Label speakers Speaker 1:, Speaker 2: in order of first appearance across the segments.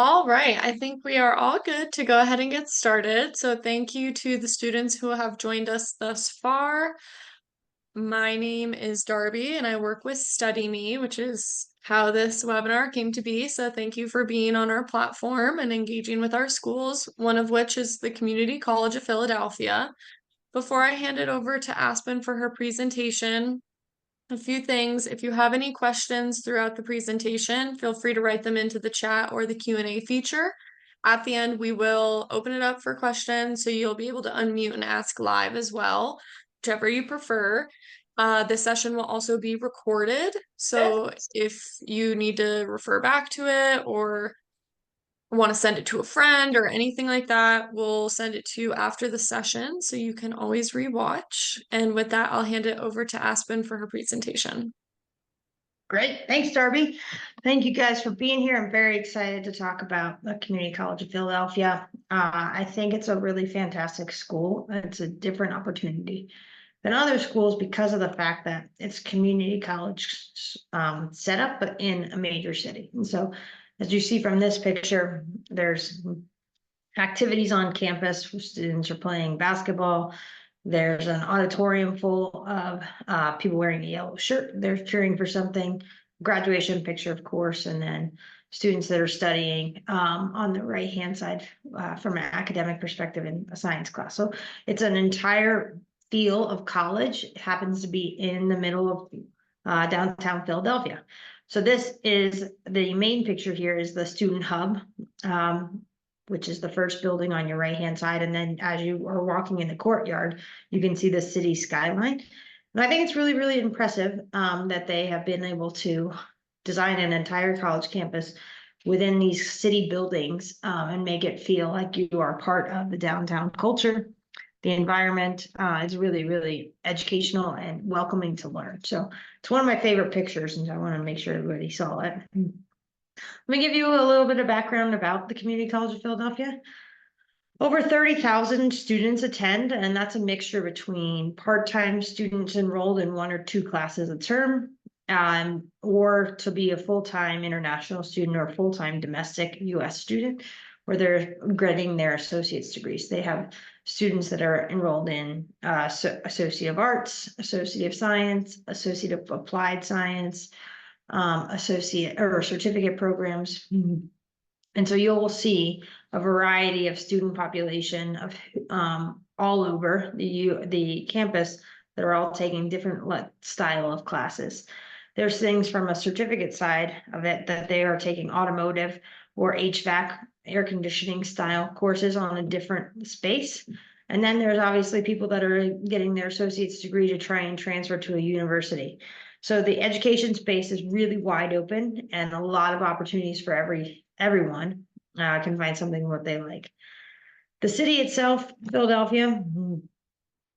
Speaker 1: All right, I think we are all good to go ahead and get started. So thank you to the students who have joined us thus far. My name is Darby and I work with StudyMe, which is how this webinar came to be. So thank you for being on our platform and engaging with our schools, one of which is the Community College of Philadelphia. Before I hand it over to Aspen for her presentation, a few things. If you have any questions throughout the presentation, feel free to write them into the chat or the Q&A feature. At the end, we will open it up for questions, so you'll be able to unmute and ask live as well, whichever you prefer. This session will also be recorded, so if you need to refer back to it or want to send it to a friend or anything like that, we'll send it to you after the session so you can always rewatch. And with that, I'll hand it over to Aspen for her presentation.
Speaker 2: Great. Thanks, Darby. Thank you guys for being here. I'm very excited to talk about the Community College of Philadelphia. I think it's a really fantastic school. It's a different opportunity than other schools because of the fact that it's community college setup, but in a major city. And so as you see from this picture, there's activities on campus where students are playing basketball. There's an auditorium full of people wearing a yellow shirt. They're cheering for something. Graduation picture, of course, and then students that are studying on the right-hand side from an academic perspective in a science class. So it's an entire feel of college. It happens to be in the middle of downtown Philadelphia. So this is the main picture here is the student hub, which is the first building on your right-hand side. And then as you are walking in the courtyard, you can see the city skyline. And I think it's really, really impressive that they have been able to design an entire college campus within these city buildings and make it feel like you are part of the downtown culture. The environment is really, really educational and welcoming to learn. So it's one of my favorite pictures, and I want to make sure everybody saw it. Let me give you a little bit of background about the Community College of Philadelphia. Over 30,000 students attend, and that's a mixture between part-time students enrolled in one or two classes a term, or to be a full-time international student or full-time domestic US student, where they're getting their associate's degrees. They have students that are enrolled in Associate of Arts, Associate of Science, Associate of Applied Science, associate or certificate programs. And so you'll see a variety of student population of all over the campus that are all taking different style of classes. There's things from a certificate side of it that they are taking automotive or HVAC, air conditioning style courses on a different space. And then there's obviously people that are getting their associate's degree to try and transfer to a university. So the education space is really wide open and a lot of opportunities for everyone can find something what they like. The city itself, Philadelphia,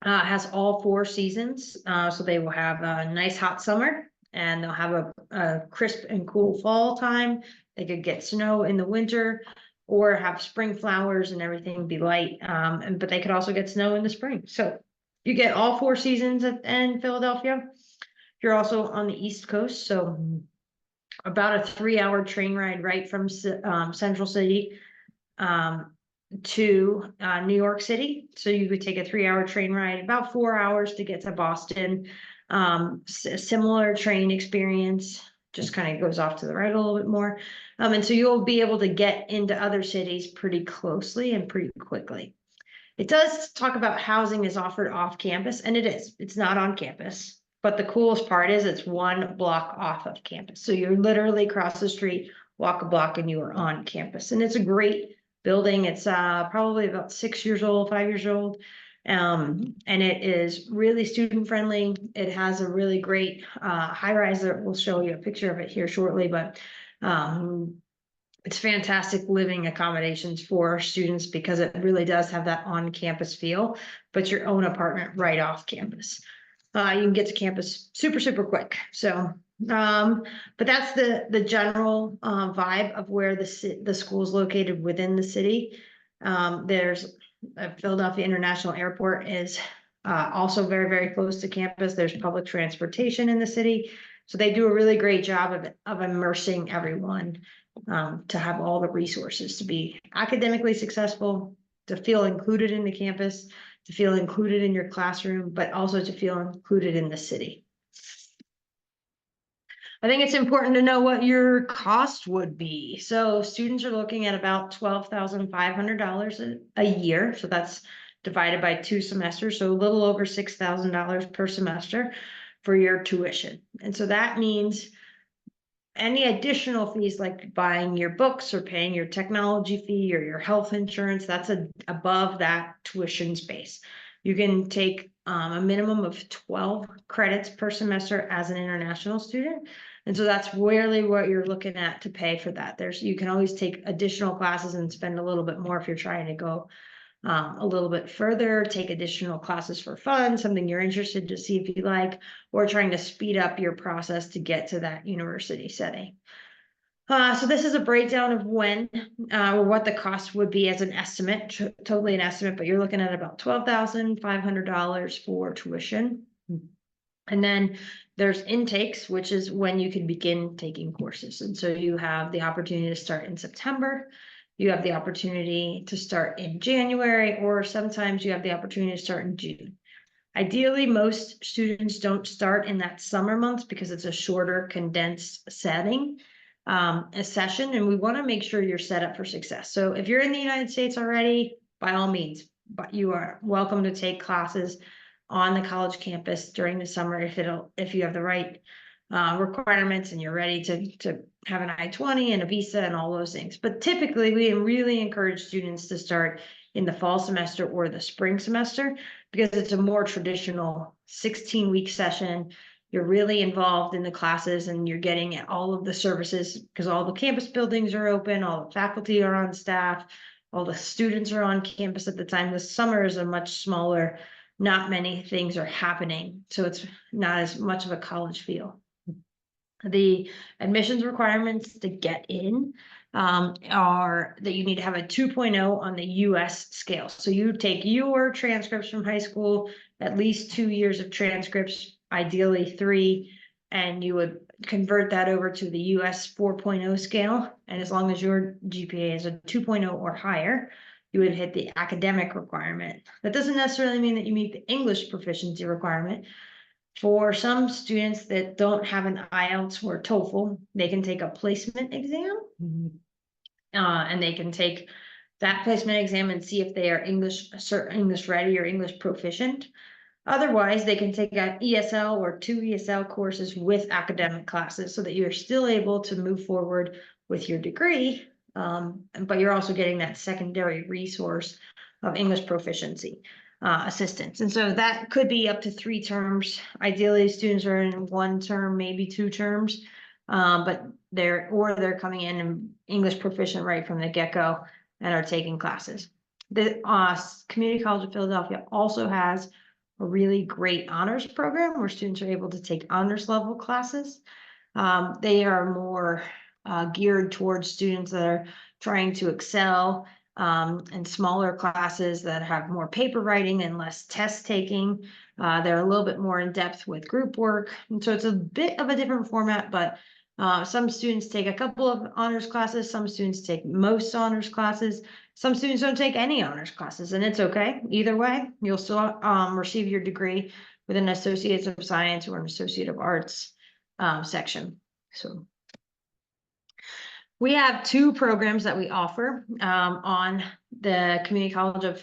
Speaker 2: has all 4 seasons. So they will have a nice hot summer and they'll have a crisp and cool fall time. They could get snow in the winter or have spring flowers and everything be light. But they could also get snow in the spring. So you get all 4 seasons in Philadelphia. You're also on the East Coast, so about a 3-hour train ride right from Central City to New York City. So you could take a 3-hour train ride, about 4 hours to get to Boston. Similar train experience, just kind of goes off to the right a little bit more. And so you'll be able to get into other cities pretty closely and pretty quickly. It does talk about housing is offered off campus, and it is. It's not on campus. But the coolest part is it's 1 block off of campus. So you're literally across the street, walk a block, and you are on campus. And it's a great building. It's probably about 6 years old, 5 years old. And it is really student friendly. It has a really great high rise that we'll show you a picture of it here shortly. But it's fantastic living accommodations for students because it really does have that on-campus feel, but your own apartment right off campus. You can get to campus super, super quick. So, but that's the general vibe of where the school is located within the city. There's Philadelphia International Airport is also very, very close to campus. There's public transportation in the city. So they do a really great job of immersing everyone to have all the resources to be academically successful, to feel included in the campus, to feel included in your classroom, but also to feel included in the city. I think it's important to know what your cost would be. So students are looking at about $12,500 a year. So that's divided by 2 semesters. So a little over $6,000 per semester for your tuition. And so that means any additional fees like buying your books or paying your technology fee or your health insurance, that's above that tuition space. You can take a minimum of 12 credits per semester as an international student. And so that's really what you're looking at to pay for that. You can always take additional classes and spend a little bit more if you're trying to go a little bit further, take additional classes for fun, something you're interested to see if you like, or trying to speed up your process to get to that university setting. So this is a breakdown of when or what the cost would be as an estimate, totally an estimate, but you're looking at about $12,500 for tuition. And then there's intakes, which is when you can begin taking courses. And so you have the opportunity to start in September. You have the opportunity to start in January, or sometimes you have the opportunity to start in June. Ideally, most students don't start in that summer months because it's a shorter, condensed setting, a session, and we want to make sure you're set up for success. So if you're in the United States already, by all means, but you are welcome to take classes on the college campus during the summer if you have the right requirements and you're ready to have an I-20 and a visa and all those things. But typically, we really encourage students to start in the fall semester or the spring semester because it's a more traditional 16-week session. You're really involved in the classes and you're getting all of the services because all the campus buildings are open, all the faculty are on staff, all the students are on campus at the time. The summer is a much smaller, not many things are happening, so it's not as much of a college feel. The admissions requirements to get in are that you need to have a 2.0 on the US scale. So you take your transcripts from high school, at least 2 years of transcripts, ideally 3, and you would convert that over to the US 4.0 scale. And as long as your GPA is a 2.0 or higher, you would hit the academic requirement. That doesn't necessarily mean that you meet the English proficiency requirement. For some students that don't have an IELTS or TOEFL, they can take a placement exam. And they can take that placement exam and see if they are English ready or English proficient. Otherwise, they can take an ESL or 2 ESL courses with academic classes so that you're still able to move forward with your degree, but you're also getting that secondary resource of English proficiency assistance. And so that could be up to 3 terms. Ideally, students are in 1 term, maybe 2 terms, but they're coming in English proficient right from the get-go and are taking classes. The Community College of Philadelphia also has a really great honors program where students are able to take honors level classes. They are more geared towards students that are trying to excel and smaller classes that have more paper writing and less test taking. They're a little bit more in depth with group work. And so it's a bit of a different format, but some students take a couple of honors classes. Some students take most honors classes. Some students don't take any honors classes, and it's okay. Either way, you'll still receive your degree with an Associate of Science or an Associate of Arts section. So we have 2 programs that we offer on the Community College of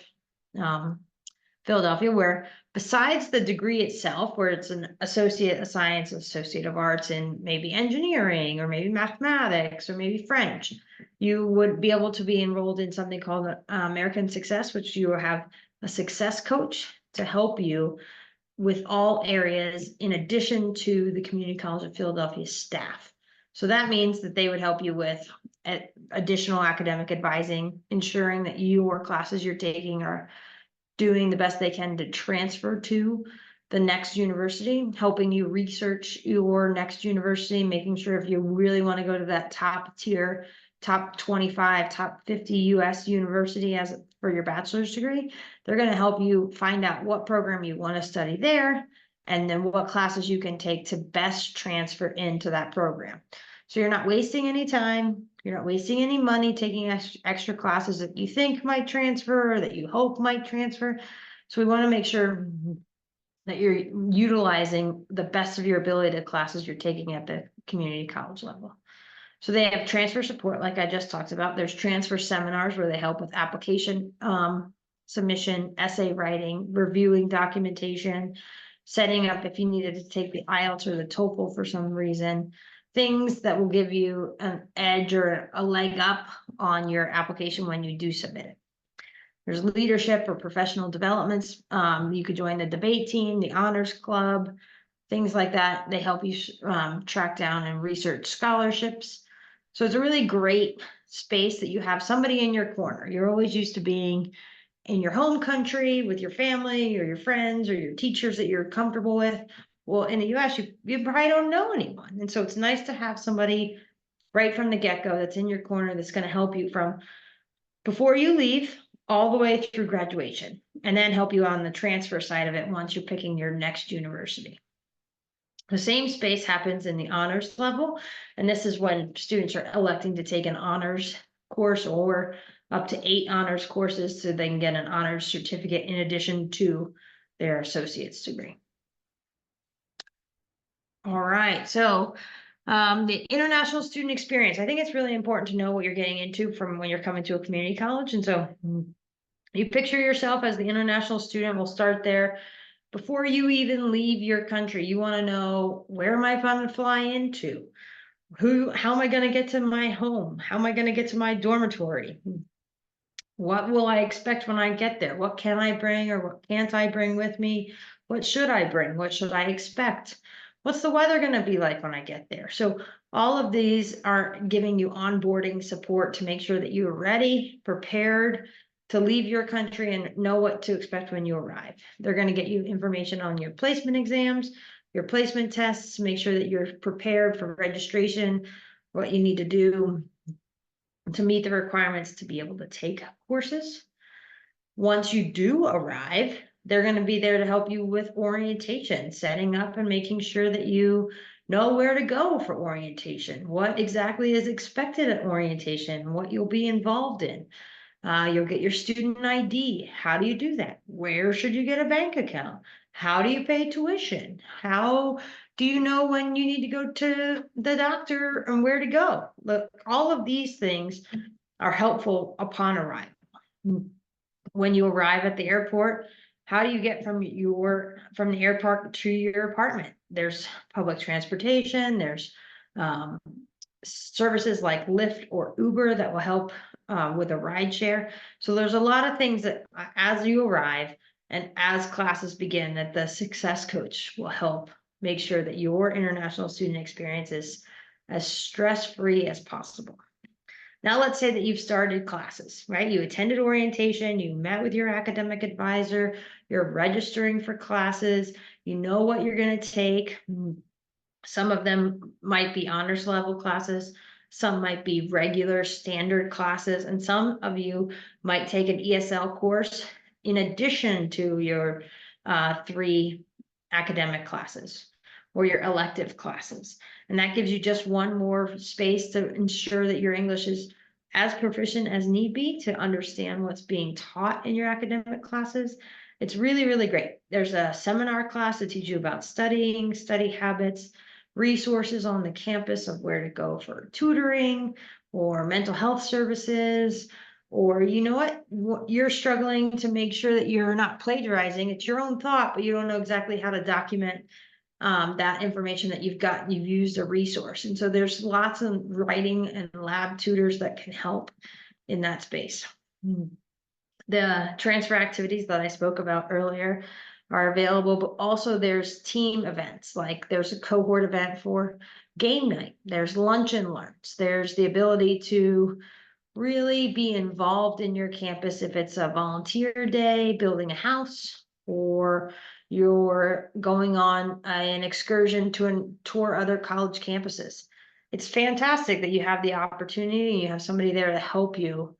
Speaker 2: Philadelphia, where besides the degree itself, where it's an Associate of Science, Associate of Arts in maybe engineering or maybe mathematics or maybe French, you would be able to be enrolled in something called American Success, which you have a success coach to help you with all areas in addition to the Community College of Philadelphia staff. So that means that they would help you with additional academic advising, ensuring that your classes you're taking are doing the best they can to transfer to the next university, helping you research your next university, making sure if you really want to go to that top tier, top 25, top 50 US university as for your bachelor's degree, they're going to help you find out what program you want to study there and then what classes you can take to best transfer into that program. So you're not wasting any time, you're not wasting any money taking extra classes that you think might transfer or that you hope might transfer. So we want to make sure that you're utilizing the best of your ability to classes you're taking at the community college level. So they have transfer support, like I just talked about. There's transfer seminars where they help with application submission, essay writing, reviewing documentation, setting up if you needed to take the IELTS or the TOEFL for some reason, things that will give you an edge or a leg up on your application when you do submit it. There's leadership or professional developments. You could join the debate team, the honors club, things like that. They help you track down and research scholarships. So it's a really great space that you have somebody in your corner. You're always used to being in your home country with your family or your friends or your teachers that you're comfortable with. Well, in the US, you probably don't know anyone. And so it's nice to have somebody right from the get-go that's in your corner that's going to help you from before you leave all the way through graduation, and then help you on the transfer side of it once you're picking your next university. The same space happens in the honors level, and this is when students are electing to take an honors course or up to 8 honors courses so they can get an honors certificate in addition to their associate's degree. All right, so the international student experience. I think it's really important to know what you're getting into from when you're coming to a community college. And so you picture yourself as the international student. We'll start there. Before you even leave your country, you want to know, where am I going to fly into? How am I going to get to my home? How am I going to get to my dormitory? What will I expect when I get there? What can I bring or what can't I bring with me? What should I bring? What should I expect? What's the weather going to be like when I get there? So all of these are giving you onboarding support to make sure that you are ready, prepared to leave your country and know what to expect when you arrive. They're going to get you information on your placement exams, your placement tests, make sure that you're prepared for registration, what you need to do to meet the requirements to be able to take courses. Once you do arrive, they're going to be there to help you with orientation, setting up and making sure that you know where to go for orientation, what exactly is expected at orientation, what you'll be involved in. You'll get your student ID. How do you do that? Where should you get a bank account? How do you pay tuition? How do you know when you need to go to the doctor and where to go? Look, all of these things are helpful upon arrival. When you arrive at the airport, how do you get from the airport to your apartment? There's public transportation, there's services like Lyft or Uber that will help with a ride share. So there's a lot of things that as you arrive and as classes begin, that the success coach will help make sure that your international student experience is as stress-free as possible. Now let's say that you've started classes, right? You attended orientation, you met with your academic advisor, you're registering for classes, you know what you're going to take. Some of them might be honors level classes, some might be regular standard classes, and some of you might take an ESL course in addition to your 3 academic classes or your elective classes. And that gives you just one more space to ensure that your English is as proficient as need be to understand what's being taught in your academic classes. It's really, really great. There's a seminar class to teach you about studying, study habits, resources on the campus of where to go for tutoring or mental health services, or you know what, you're struggling to make sure that you're not plagiarizing. It's your own thought, but you don't know exactly how to document that information that you've used a resource. And so there's lots of writing and lab tutors that can help in that space. The transfer activities that I spoke about earlier are available, but also there's team events, like there's a cohort event for game night, there's lunch and learns, there's the ability to really be involved in your campus if it's a volunteer day, building a house, or you're going on an excursion to tour other college campuses. It's fantastic that you have the opportunity and you have somebody there to help you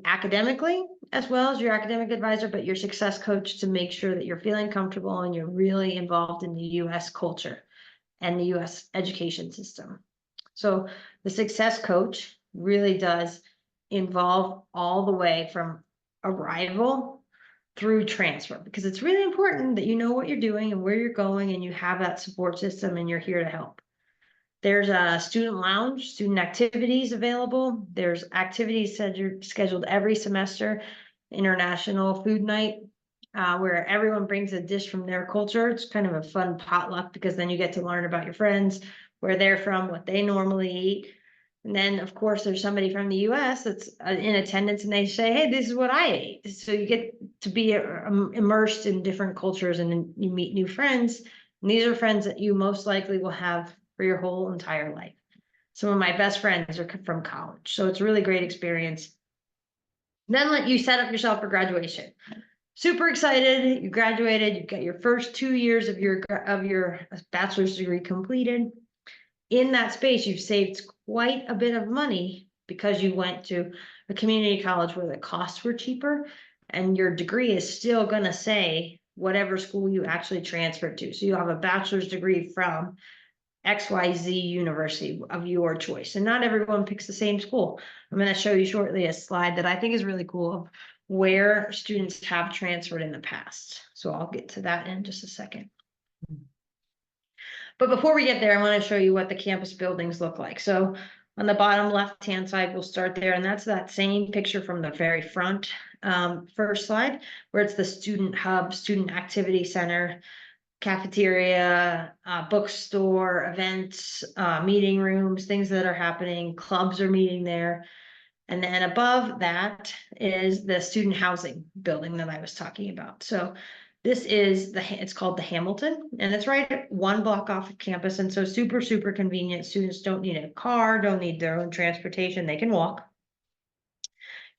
Speaker 2: academically as well as your academic advisor, but your success coach to make sure that you're feeling comfortable and you're really involved in the US culture and the US education system. So the success coach really does involve all the way from arrival through transfer, because it's really important that you know what you're doing and where you're going and you have that support system and you're here to help. There's a student lounge, student activities available. There's activities scheduled every semester, international food night, where everyone brings a dish from their culture. It's kind of a fun potluck because then you get to learn about your friends, where they're from, what they normally eat. And then, of course, there's somebody from the US that's in attendance and they say, hey, this is what I ate. So you get to be immersed in different cultures and then you meet new friends. And these are friends that you most likely will have for your whole entire life. Some of my best friends are from college. So it's a really great experience. Then let you set up yourself for graduation. Super excited. You graduated. You got your first 2 years of your bachelor's degree completed. In that space, you've saved quite a bit of money because you went to a community college where the costs were cheaper, and your degree is still going to say whatever school you actually transferred to. So you have a bachelor's degree from XYZ university of your choice. And not everyone picks the same school. I'm going to show you shortly a slide that I think is really cool of where students have transferred in the past. So I'll get to that in just a second. But before we get there, I want to show you what the campus buildings look like. So on the bottom left-hand side, we'll start there. And that's that same picture from the very front first slide, where it's the student hub, student activity center, cafeteria, bookstore, events, meeting rooms, things that are happening, clubs are meeting there. And then above that is the student housing building that I was talking about. So this is it's called the Hamilton, and it's right 1 block off of campus. And so super, super convenient. Students don't need a car, don't need their own transportation. They can walk.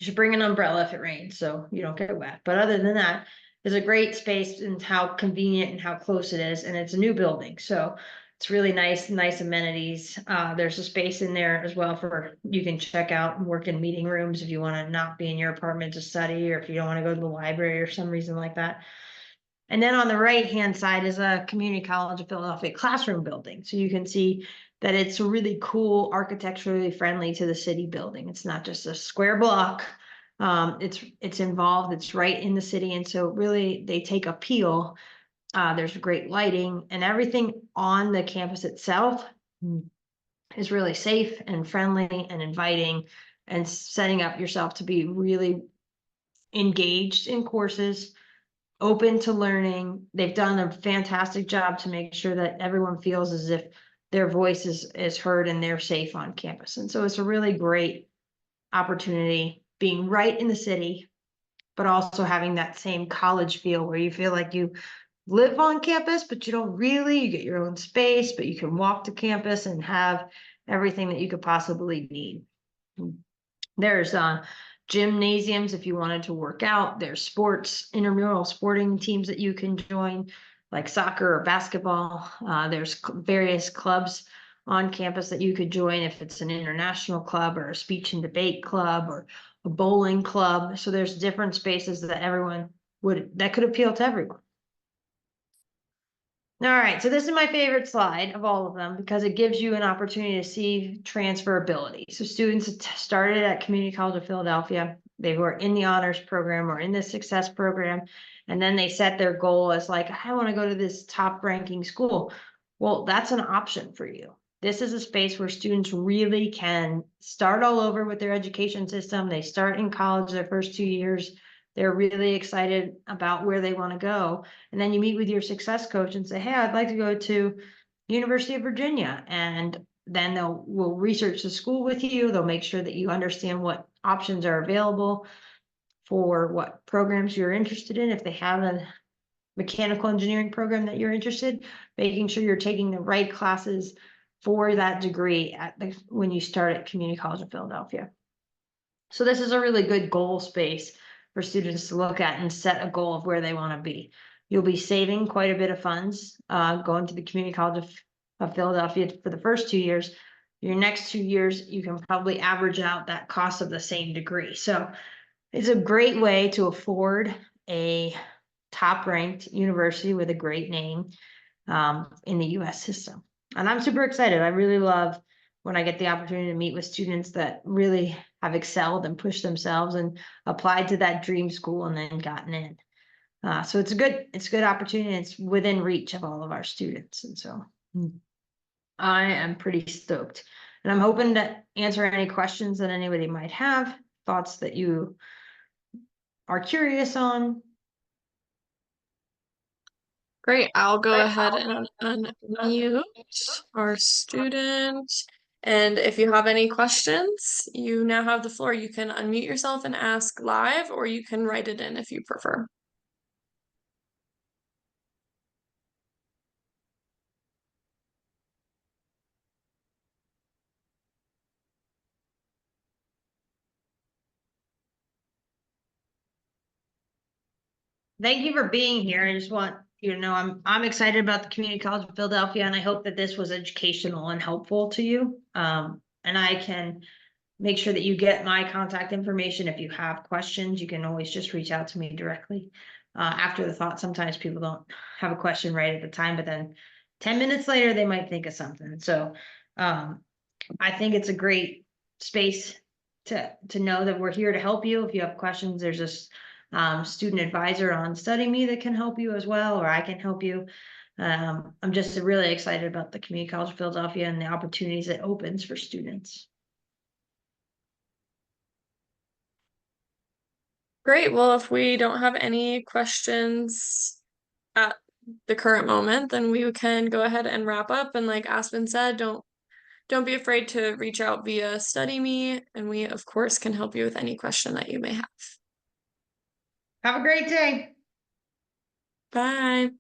Speaker 2: You should bring an umbrella if it rains so you don't get wet. But other than that, it's a great space and how convenient and how close it is. And it's a new building. So it's really nice amenities. There's a space in there as well for you can check out and work in meeting rooms if you want to not be in your apartment to study, or if you don't want to go to the library or some reason like that. And then on the right-hand side is a Community College of Philadelphia classroom building. So you can see that it's really cool, architecturally friendly to the city building. It's not just a square block. It's involved, it's right in the city. And so really they take appeal. There's great lighting and everything on the campus itself is really safe and friendly and inviting and setting up yourself to be really engaged in courses, open to learning. They've done a fantastic job to make sure that everyone feels as if their voice is heard and they're safe on campus. And so it's a really great opportunity being right in the city, but also having that same college feel where you feel like you live on campus, but you don't really. You get your own space, but you can walk to campus and have everything that you could possibly need. There's gymnasiums if you wanted to work out. There's sports, intramural sporting teams that you can join, like soccer or basketball. There's various clubs on campus that you could join if it's an international club or a speech and debate club or a bowling club. So there's different spaces that could appeal to everyone. All right, so this is my favorite slide of all of them because it gives you an opportunity to see transferability. So students started at Community College of Philadelphia. They were in the honors program or in the success program, and then they set their goal as like, I want to go to this top ranking school. Well, that's an option for you. This is a space where students really can start all over with their education system. They start in college their first 2 years. They're really excited about where they want to go. And then you meet with your success coach and say, hey, I'd like to go to University of Virginia. And then we'll research the school with you. They'll make sure that you understand what options are available for what programs you're interested in. If they have a mechanical engineering program that you're interested, making sure you're taking the right classes for that degree when you start at Community College of Philadelphia. So this is a really good goal space for students to look at and set a goal of where they want to be. You'll be saving quite a bit of funds going to the Community College of Philadelphia for the first 2 years. Your next 2 years, you can probably average out that cost of the same degree. So it's a great way to afford a top-ranked university with a great name in the US system. And I'm super excited. I really love when I get the opportunity to meet with students that really have excelled and pushed themselves and applied to that dream school and then gotten in. So it's a good opportunity. It's within reach of all of our students. And so I am pretty stoked. And I'm hoping to answer any questions that anybody might have, thoughts that you are curious on.
Speaker 1: Great. I'll go ahead and unmute our student. And if you have any questions, you now have the floor. You can unmute yourself and ask live, or you can write it in if you prefer.
Speaker 2: Thank you for being here. I just want you to know I'm excited about the Community College of Philadelphia, and I hope that this was educational and helpful to you. And I can make sure that you get my contact information. If you have questions, you can always just reach out to me directly. After the thought, sometimes people don't have a question right at the time, but then 10 minutes later, they might think of something. So I think it's a great space to know that we're here to help you. If you have questions, there's this student advisor on StudyMe that can help you as well, or I can help you. I'm just really excited about the Community College of Philadelphia and the opportunities it opens for students.
Speaker 1: Great. Well, if we don't have any questions at the current moment, then we can go ahead and wrap up. And like Aspen said, don't be afraid to reach out via StudyMe, and we of course can help you with any question that you may have.
Speaker 2: Have a great day.
Speaker 1: Bye.